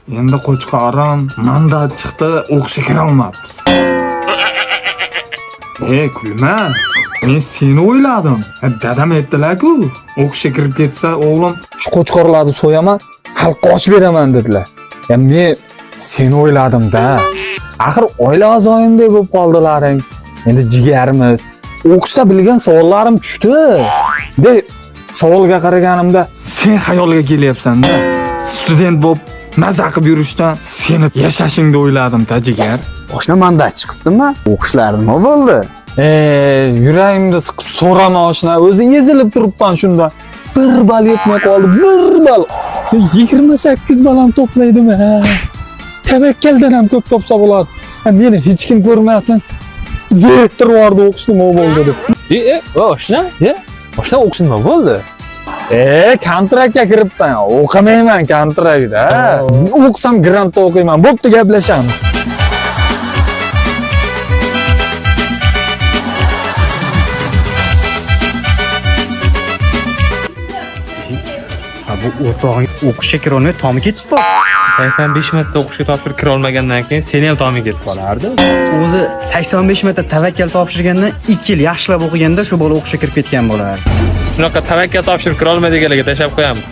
Endi qo'chqorim mandat chiqdi, o'qishga kira olmabmiz. Kulma. Men seni o'yladim. Dadam aytdilar-ku, o'qishga kirib ketsa o'g'lim Shu qo'chqorlarni so'yaman, xalqqa och beraman dedilar. Men seni o'yladim-da. Axir oila a'zoyimdek bo'lib qoldilaring. Endi jigarimiz. O'qishda bilgan savollarim tushdi. Savolga qaraganimda sen xayolga kelyapsan-da. Student bo'lib maza qilib yurishdan seni yashashingni o'yladim-da jigar. Oshna mandat chiqibdimi? O'qishlar nima bo'ldi? Yuragimda siqib so'rama oshna. O'zing ezilib turibman shunda. Bir bal yetmay qoldi, bir bal. 28 balam to'playdimi? Tavakkaldan ham ko'p topsa bo'ladi. Meni hech kim ko'rmasin. Zeriktirib yubordi o'qishni nima bo'ldi deb. Oshna? Oshna o'qish nima bo'ldi? Kontraktga kiribman. O'qimayman kontraktda. O'qisam grantda o'qiyman. Bo'pti, gaplashamiz. Bu o'rtog'ing o'qishga kira olmay tomi ketib qoldi. 85 marta o'qishga topshirib kira olmagandan keyin seni ham tomiga ketib qolardi. O'zi 85 marta tavakkal topshirgandan 2 yil yaxshilab o'qiganda shu bola o'qishga kirib ketgan bo'lar. Shunaqa tavakkal topshirib kira olmaydiganlarga tashlab qo'yamiz.